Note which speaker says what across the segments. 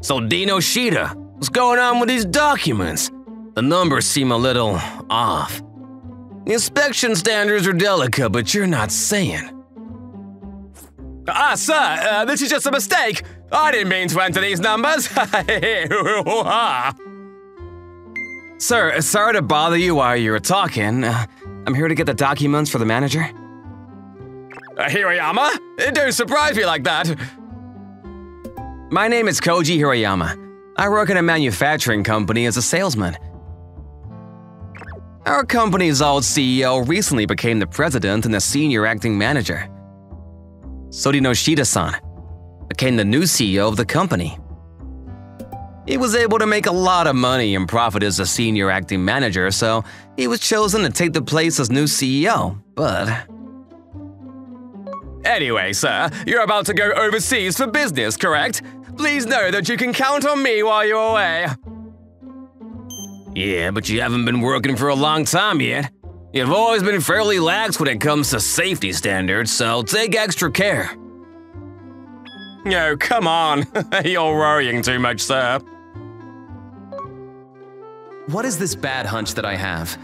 Speaker 1: So Dino Shida, what's going on with these documents? The numbers seem a little off. The inspection standards are delicate, but you're not saying.
Speaker 2: Sir, this is just a mistake. I didn't mean to enter these numbers.
Speaker 1: Sir, sorry to bother you while you were talking. I'm here to get the documents for the manager.
Speaker 2: Hirayama? Don't surprise me like that.
Speaker 1: My name is Koji Hirayama. I work in a manufacturing company as a salesman. Our company's old CEO recently became the president and the senior acting manager. Sodino Shida-san became the new CEO of the company. He was able to make a lot of money and profit as a senior acting manager, so he was chosen to take the place as new CEO, but…
Speaker 2: Anyway, sir, you're about to go overseas for business, correct? Please know that you can count on me while you're away.
Speaker 1: Yeah, but you haven't been working for a long time yet. You've always been fairly lax when it comes to safety standards, so take extra care.
Speaker 2: No, come on. You're worrying too much, sir.
Speaker 3: What is this bad hunch that I have?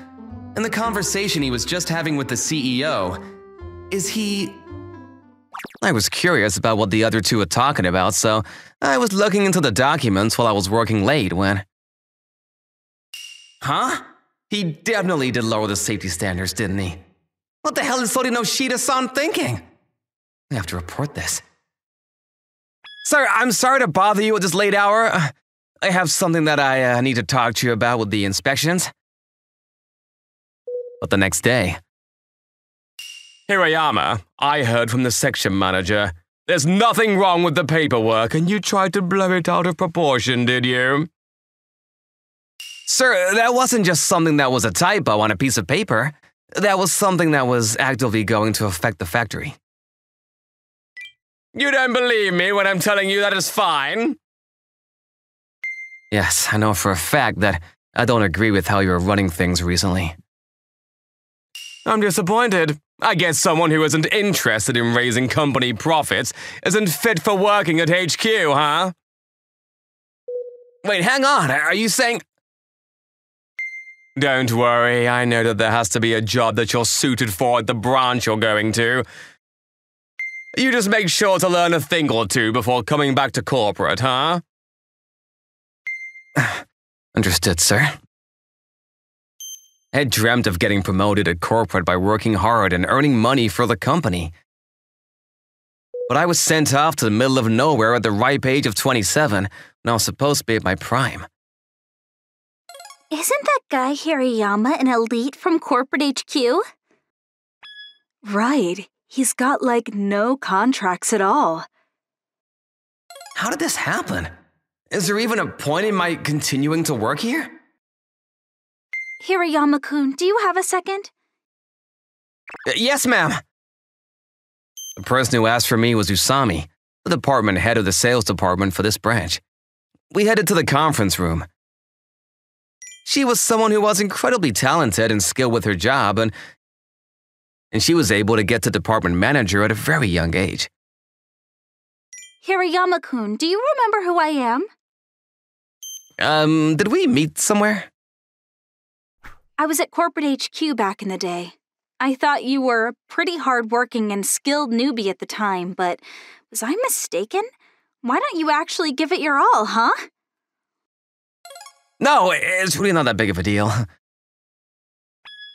Speaker 3: In the conversation he was just having with the CEO, is he…
Speaker 1: I was curious about what the other two were talking about, so I was looking into the documents while I was working late when… Huh? He definitely did lower the safety standards, didn't he? What the hell is Sodino Shida-san thinking? I have to report this. Sir, I'm sorry to bother you at this late hour. I have something that I need to talk to you about with the inspections. But the next day…
Speaker 2: Hirayama, I heard from the section manager. There's nothing wrong with the paperwork, and you tried to blow it out of proportion, did you?
Speaker 1: Sir, that wasn't just something that was a typo on a piece of paper. That was something that was actively going to affect the factory.
Speaker 2: You don't believe me when I'm telling you that it's fine?
Speaker 1: Yes, I know for a fact that I don't agree with how you're running things recently.
Speaker 2: I'm disappointed. I guess someone who isn't interested in raising company profits isn't fit for working at HQ, huh?
Speaker 1: Wait, hang on. Are you saying…
Speaker 2: Don't worry, I know that there has to be a job that you're suited for at the branch you're going to. You just make sure to learn a thing or two before coming back to corporate, huh?
Speaker 1: Understood, sir. I had dreamt of getting promoted at corporate by working hard and earning money for the company. But I was sent off to the middle of nowhere at the ripe age of 27 when I was supposed to be at my prime.
Speaker 4: Isn't that guy Hirayama an elite from corporate HQ? Right. He's got, like, no contracts at all.
Speaker 1: How did this happen? Is there even a point in my continuing to work here?
Speaker 4: Hirayama-kun, do you have a second?
Speaker 1: Yes, ma'am. The person who asked for me was Usami, the department head of the sales department for this branch. We headed to the conference room. She was someone who was incredibly talented and skilled with her job, and she was able to get to department manager at a very young age.
Speaker 4: Hirayama-kun, do you remember who I am?
Speaker 1: Did we meet somewhere?
Speaker 4: I was at corporate HQ back in the day. I thought you were a pretty hard-working and skilled newbie at the time, but was I mistaken? Why don't you actually give it your all, huh?
Speaker 1: No, it's really not that big of a deal.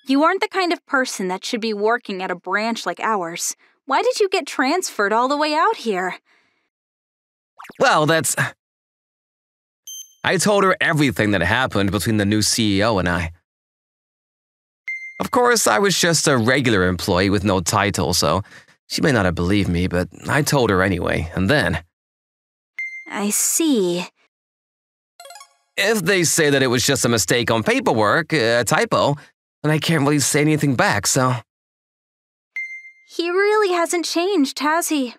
Speaker 4: You aren't the kind of person that should be working at a branch like ours. Why did you get transferred all the way out here?
Speaker 1: Well, I told her everything that happened between the new CEO and I. Of course, I was just a regular employee with no title, so she may not have believed me, but I told her anyway, and then…
Speaker 4: I see.
Speaker 1: If they say that it was just a mistake on paperwork, a typo, then I can't really say anything back, so…
Speaker 4: He really hasn't changed, has he?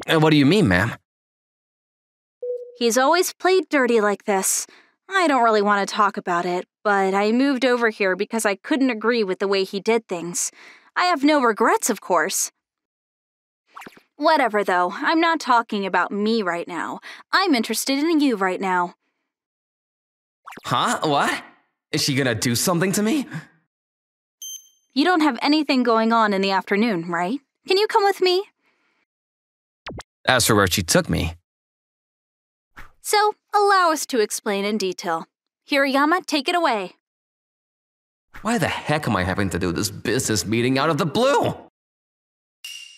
Speaker 1: What do you mean, ma'am?
Speaker 4: He's always played dirty like this. I don't really want to talk about it, but I moved over here because I couldn't agree with the way he did things. I have no regrets, of course. Whatever, though. I'm not talking about me right now. I'm interested in you right now.
Speaker 1: Huh? What? Is she gonna do something to me?
Speaker 4: You don't have anything going on in the afternoon, right? Can you come with me?
Speaker 1: As for where she took me.
Speaker 4: So, allow us to explain in detail. Hirayama, take it away.
Speaker 1: Why the heck am I having to do this business meeting out of the blue?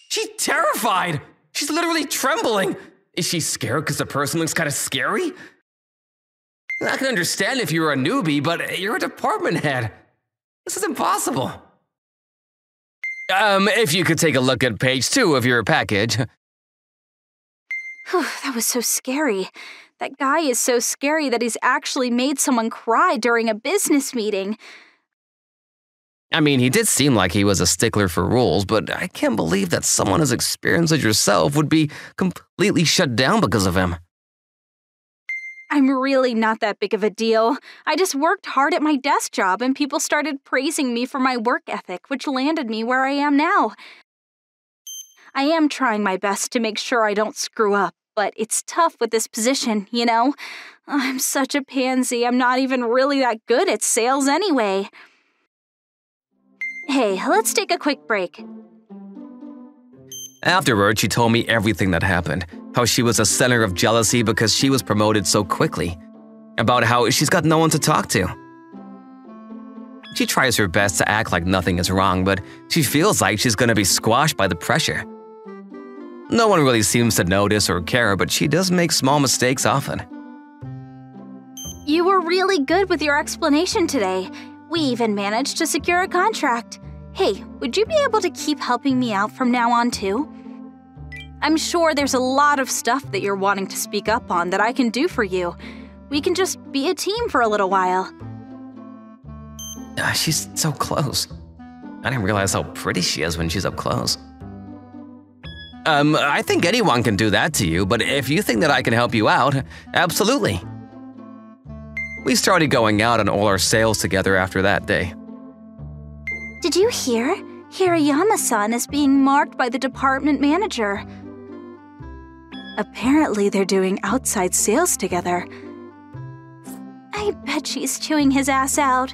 Speaker 1: She's terrified! She's literally trembling! Is she scared because the person looks kind of scary? I can understand if you were a newbie, but you're a department head. This is impossible. If you could take a look at page 2 of your package.
Speaker 4: That was so scary. That guy is so scary that he's actually made someone cry during a business meeting.
Speaker 1: I mean, he did seem like he was a stickler for rules, but I can't believe that someone as experienced as yourself would be completely shut down because of him.
Speaker 4: I'm really not that big of a deal. I just worked hard at my desk job and people started praising me for my work ethic, which landed me where I am now. I am trying my best to make sure I don't screw up, but it's tough with this position, you know? I'm such a pansy. I'm not even really that good at sales anyway. Hey, let's take a quick break.
Speaker 1: Afterward, she told me everything that happened, how she was a center of jealousy because she was promoted so quickly, about how she's got no one to talk to. She tries her best to act like nothing is wrong, but she feels like she's gonna be squashed by the pressure. No one really seems to notice or care, but she does make small mistakes often.
Speaker 4: You were really good with your explanation today. We even managed to secure a contract. Hey, would you be able to keep helping me out from now on too? I'm sure there's a lot of stuff that you're wanting to speak up on that I can do for you. We can just be a team for a little while.
Speaker 1: She's so close. I didn't realize how pretty she is when she's up close. I think anyone can do that to you, but if you think that I can help you out, absolutely. We started going out on all our sales together after that day.
Speaker 4: Did you hear? Hirayama-san is being marked by the department manager. Apparently they're doing outside sales together. I bet she's chewing his ass out.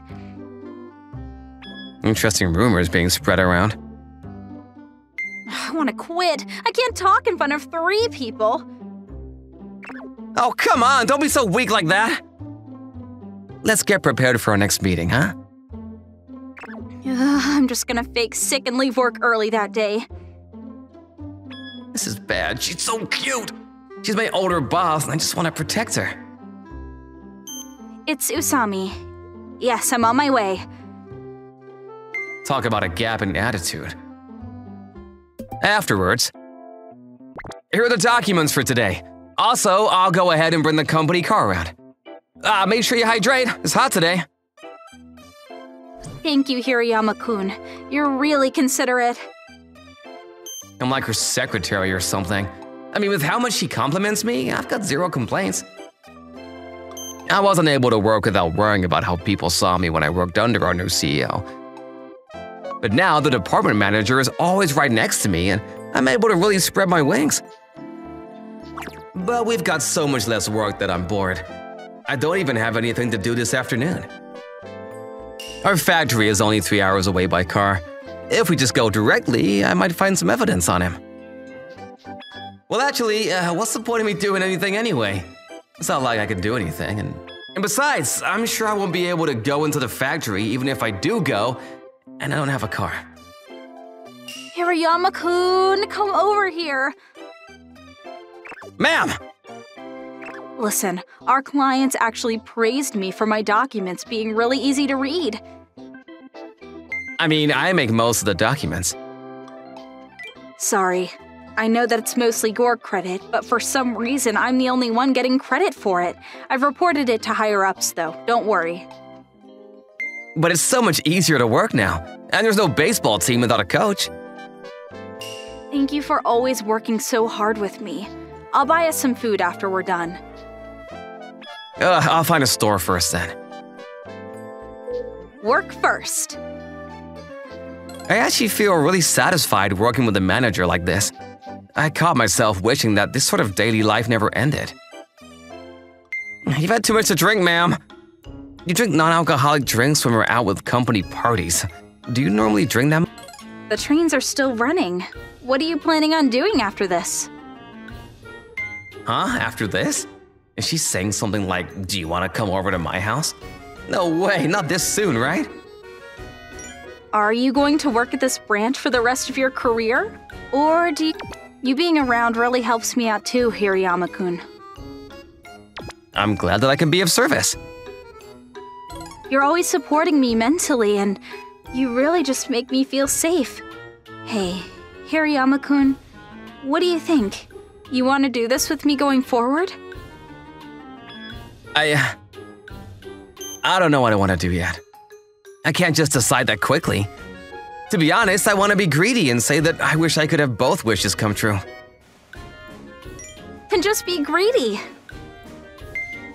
Speaker 1: Interesting rumors being spread around.
Speaker 4: I want to quit. I can't talk in front of 3 people.
Speaker 1: Oh, come on, don't be so weak like that. Let's get prepared for our next meeting, huh?
Speaker 4: I'm just gonna fake sick and leave work early that day.
Speaker 1: This is bad. She's so cute. She's my older boss, and I just want to protect her.
Speaker 4: It's Usami. Yes, I'm on my way.
Speaker 1: Talk about a gap in attitude. Afterwards, here are the documents for today. Also, I'll go ahead and bring the company car around. Make sure you hydrate. It's hot today.
Speaker 4: Thank you, Hirayama-kun. You're really considerate.
Speaker 1: I'm like her secretary or something. I mean, with how much she compliments me, I've got 0 complaints. I wasn't able to work without worrying about how people saw me when I worked under our new CEO. But now the department manager is always right next to me, and I'm able to really spread my wings. But we've got so much less work that I'm bored. I don't even have anything to do this afternoon. Our factory is only 3 hours away by car. If we just go directly, I might find some evidence on him. Well, actually, what's the point of me doing anything anyway? It's not like I can do anything, and besides, I'm sure I won't be able to go into the factory even if I do go, and I don't have a car.
Speaker 4: Hirayama-kun, come over here.
Speaker 1: Ma'am!
Speaker 4: Listen, our clients actually praised me for my documents being really easy to read.
Speaker 1: I mean, I make most of the documents.
Speaker 4: Sorry. I know that it's mostly your credit, but for some reason I'm the only one getting credit for it. I've reported it to higher-ups though, don't worry.
Speaker 1: But it's so much easier to work now, and there's no baseball team without a coach.
Speaker 4: Thank you for always working so hard with me. I'll buy us some food after we're done.
Speaker 1: I'll find a store first then.
Speaker 4: Work first.
Speaker 1: I actually feel really satisfied working with a manager like this. I caught myself wishing that this sort of daily life never ended. You've had too much to drink, ma'am. You drink non-alcoholic drinks when we're out with company parties. Do you normally drink them?
Speaker 4: The trains are still running. What are you planning on doing after this?
Speaker 1: Huh? After this? Is she saying something like, do you want to come over to my house? No way, not this soon, right?
Speaker 4: Are you going to work at this branch for the rest of your career? Or do you being around really helps me out too, Hirayama-kun.
Speaker 1: I'm glad that I can be of service.
Speaker 4: You're always supporting me mentally, and you really just make me feel safe. Hey, Hirayama-kun, what do you think? You want to do this with me going forward?
Speaker 1: I don't know what I want to do yet. I can't just decide that quickly. To be honest, I want to be greedy and say that I wish I could have both wishes come true.
Speaker 4: Then just be greedy.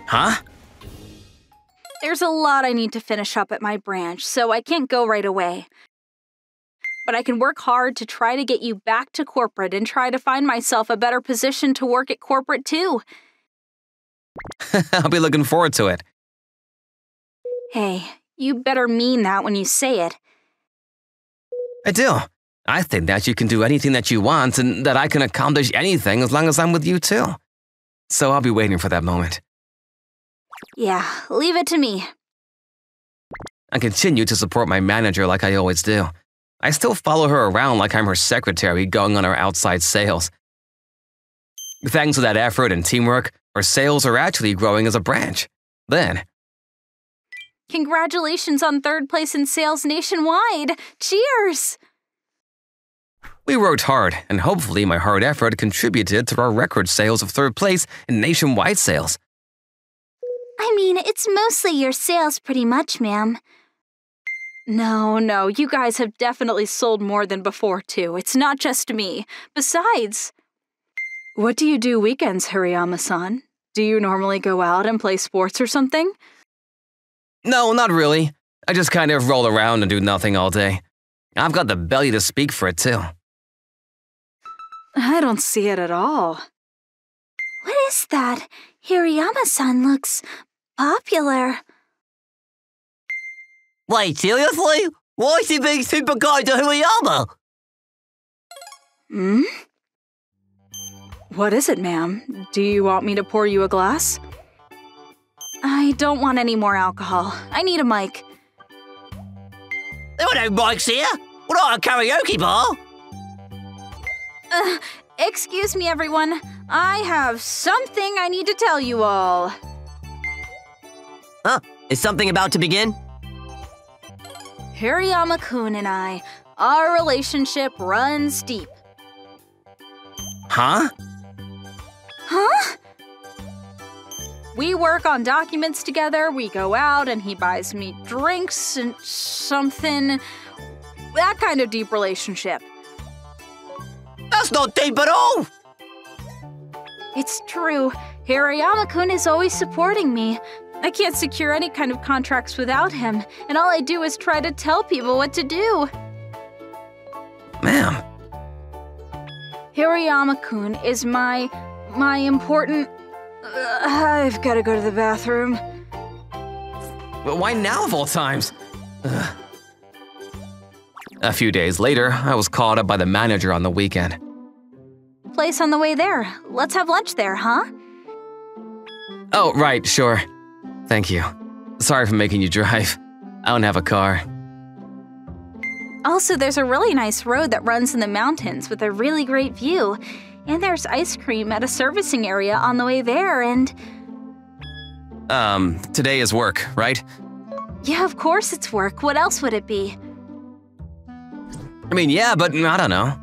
Speaker 1: Huh?
Speaker 4: There's a lot I need to finish up at my branch, so I can't go right away. But I can work hard to try to get you back to corporate and try to find myself a better position to work at corporate too.
Speaker 1: I'll be looking forward to it.
Speaker 4: Hey, you better mean that when you say it.
Speaker 1: I do. I think that you can do anything that you want and that I can accomplish anything as long as I'm with you too. So I'll be waiting for that moment.
Speaker 4: Yeah, leave it to me.
Speaker 1: I continue to support my manager like I always do. I still follow her around like I'm her secretary going on our outside sales. Thanks to that effort and teamwork, our sales are actually growing as a branch. Then,
Speaker 4: Congratulations on 3rd place in sales nationwide! Cheers!
Speaker 1: we worked hard, and hopefully my hard effort contributed to our record sales of 3rd place in nationwide sales.
Speaker 4: I mean, it's mostly your sales pretty much, ma'am. No, you guys have definitely sold more than before, too. It's not just me. Besides, what do you do weekends, Hirayama-san? Do you normally go out and play sports or something?
Speaker 1: No, not really. I just kind of roll around and do nothing all day. I've got the belly to speak for it, too.
Speaker 4: I don't see it at all. What is that? Hirayama-san looks popular.
Speaker 5: Wait, seriously? Why is he being super kind to Hirayama?
Speaker 4: Hmm? What is it, ma'am? Do you want me to pour you a glass? I don't want any more alcohol. I need a mic.
Speaker 5: There are no mics here. We're not a karaoke bar.
Speaker 4: Excuse me, everyone. I have something I need to tell you all.
Speaker 5: Huh? Is something about to begin?
Speaker 4: Hirayama-kun and I, our relationship runs deep.
Speaker 1: Huh?
Speaker 4: Huh? We work on documents together, we go out, and he buys me drinks and something. That kind of deep relationship.
Speaker 5: That's not deep at all.
Speaker 4: It's true. Hirayama-kun is always supporting me. I can't secure any kind of contracts without him, and all I do is try to tell people what to do.
Speaker 1: Ma'am.
Speaker 4: Hirayama-kun is my important... I've got to go to the bathroom.
Speaker 1: But why now of all times? Ugh. A few days later, I was called up by the manager on the weekend.
Speaker 4: Place on the way there. Let's have lunch there, huh?
Speaker 1: Oh, right, sure. Thank you. Sorry for making you drive. I don't have a car.
Speaker 4: Also, there's a really nice road that runs in the mountains with a really great view. And there's ice cream at a servicing area on the way there, and...
Speaker 1: Today is work, right?
Speaker 4: Yeah, of course it's work. What else would it be?
Speaker 1: I mean, yeah, but I don't know.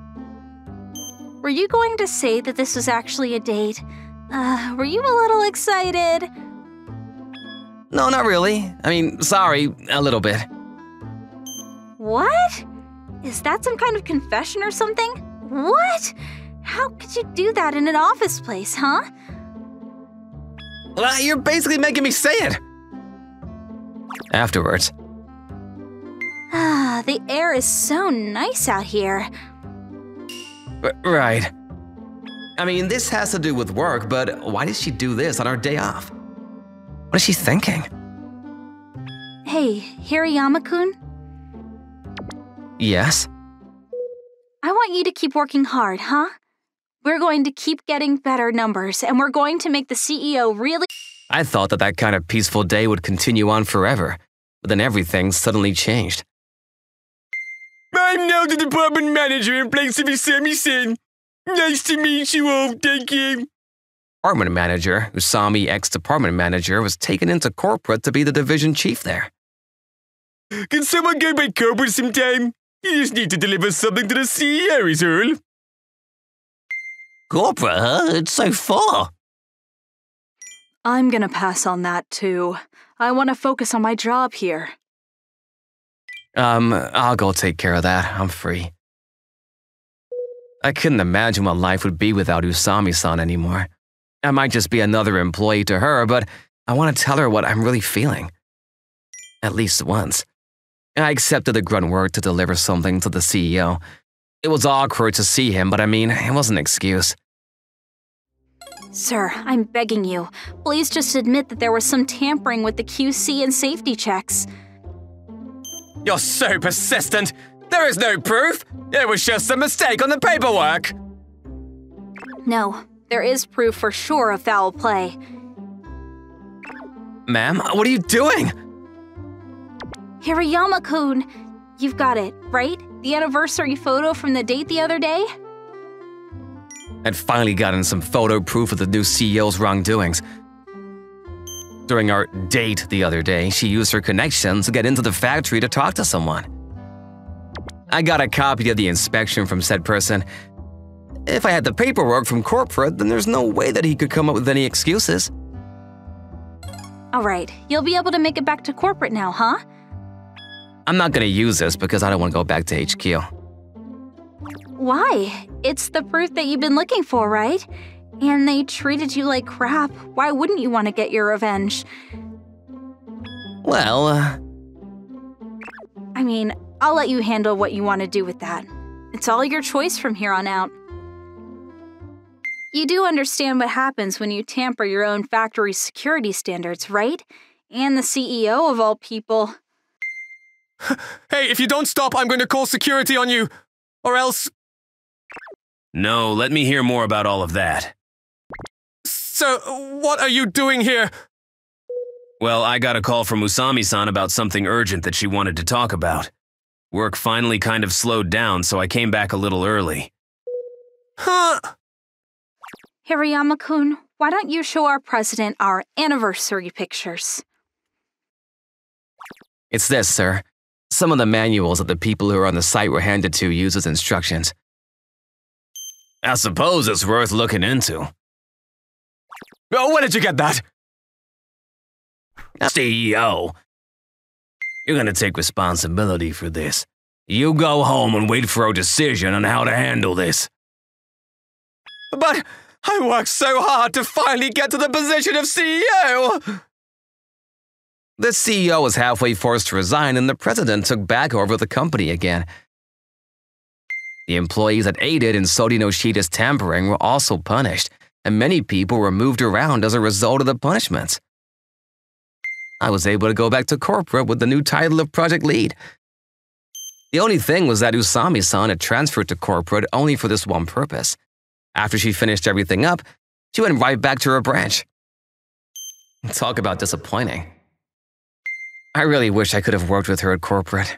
Speaker 4: Were you going to say that this was actually a date? Were you a little excited?
Speaker 1: No, not really. I mean, sorry, a little bit.
Speaker 4: What? Is that some kind of confession or something? What? How could you do that in an office place, huh?
Speaker 1: Well, you're basically making me say it. Afterwards.
Speaker 4: The air is so nice out here.
Speaker 1: Right. I mean, this has to do with work, but why did she do this on her day off? What is she thinking?
Speaker 4: Hey, Hirayama-kun?
Speaker 1: Yes?
Speaker 4: I want you to keep working hard, huh? We're going to keep getting better numbers, and we're going to make the CEO really—
Speaker 1: I thought that kind of peaceful day would continue on forever, but then everything suddenly changed.
Speaker 2: I'm now the department manager in place of Usami-san. Nice to meet you all, thank you.
Speaker 1: Department manager, Usami, ex-department manager, was taken into corporate to be the division chief there.
Speaker 2: Can someone go by corporate sometime? You just need to deliver something to the CEO, is all.
Speaker 5: Corporate, huh? It's so far.
Speaker 4: I'm gonna pass on that, too. I want to focus on my job here.
Speaker 1: I'll go take care of that. I'm free. I couldn't imagine what life would be without Usami-san anymore. I might just be another employee to her, but I want to tell her what I'm really feeling. At least once. I accepted the grunt work to deliver something to the CEO. It was awkward to see him, but I mean, it was an excuse.
Speaker 4: Sir, I'm begging you. Please just admit that there was some tampering with the QC and safety checks.
Speaker 2: You're so persistent. There is no proof. It was just a mistake on the paperwork.
Speaker 4: No, there is proof for sure of foul play.
Speaker 1: Ma'am, what are you doing?
Speaker 4: Hirayama-kun, you've got it, right? The anniversary photo from the date the other day?
Speaker 1: I'd finally gotten some photo proof of the new CEO's wrongdoings. During our date the other day, she used her connections to get into the factory to talk to someone. I got a copy of the inspection from said person. If I had the paperwork from corporate, then there's no way that he could come up with any excuses.
Speaker 4: All right, you'll be able to make it back to corporate now, huh?
Speaker 1: I'm not gonna use this because I don't want to go back to HQ.
Speaker 4: Why? It's the proof that you've been looking for, right? And they treated you like crap. Why wouldn't you want to get your revenge?
Speaker 1: Well,
Speaker 4: I mean, I'll let you handle what you want to do with that. It's all your choice from here on out. You do understand what happens when you tamper your own factory's security standards, right? And the CEO of all people.
Speaker 2: Hey, if you don't stop, I'm going to call security on you. Or else…
Speaker 3: No, let me hear more about all of that.
Speaker 2: So, what are you doing here?
Speaker 3: Well, I got a call from Usami-san about something urgent that she wanted to talk about. Work finally kind of slowed down, so I came back a little early.
Speaker 2: Huh?
Speaker 4: Hirayama-kun, why don't you show our president our anniversary pictures?
Speaker 1: it's this, sir. Some of the manuals that the people who are on the site were handed to use as instructions.
Speaker 3: I suppose it's worth looking into.
Speaker 2: Oh, where did you get that?
Speaker 3: CEO, you're gonna take responsibility for this. You go home and wait for a decision on how to handle this.
Speaker 2: But I worked so hard to finally get to the position of CEO!
Speaker 1: The CEO was halfway forced to resign and the president took back over the company again. The employees that aided in Sodi Noshida's tampering were also punished, and many people were moved around as a result of the punishments. I was able to go back to corporate with the new title of project lead. The only thing was that Usami-san had transferred to corporate only for this one purpose. After she finished everything up, she went right back to her branch. Talk about disappointing. I really wish I could have worked with her at corporate.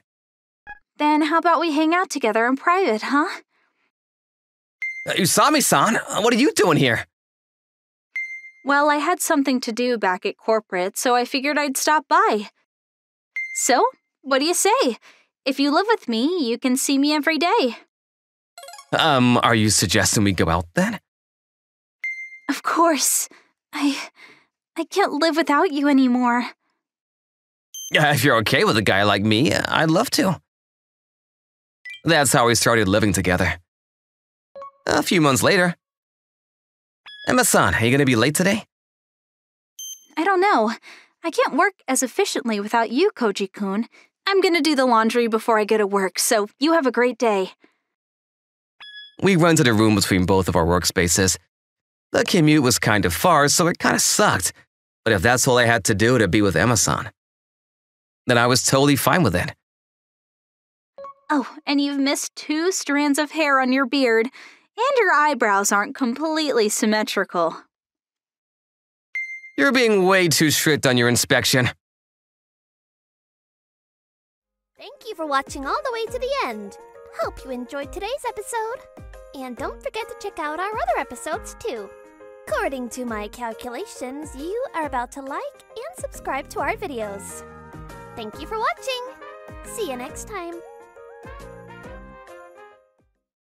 Speaker 4: Then how about we hang out together in private, huh?
Speaker 1: Usami-san, what are you doing here?
Speaker 4: Well, I had something to do back at corporate, so I figured I'd stop by. So, what do you say? If you live with me, you can see me every day.
Speaker 1: Are you suggesting we go out then?
Speaker 4: Of course. I can't live without you anymore.
Speaker 1: If you're okay with a guy like me, I'd love to. That's how we started living together. A few months later. Emma-san, are you gonna be late today?
Speaker 4: I don't know. I can't work as efficiently without you, Koji-kun. I'm gonna do the laundry before I go to work, so you have a great day.
Speaker 1: We run to the room between both of our workspaces. The commute was kind of far, so it kind of sucked. But if that's all I had to do to be with Emma-san, then I was totally fine with it.
Speaker 4: Oh, and you've missed 2 strands of hair on your beard, and your eyebrows aren't completely symmetrical.
Speaker 1: You're being way too strict on your inspection.
Speaker 6: Thank you for watching all the way to the end. Hope you enjoyed today's episode. And don't forget to check out our other episodes too. According to my calculations, you are about to like and subscribe to our videos. Thank you for watching. See you next time.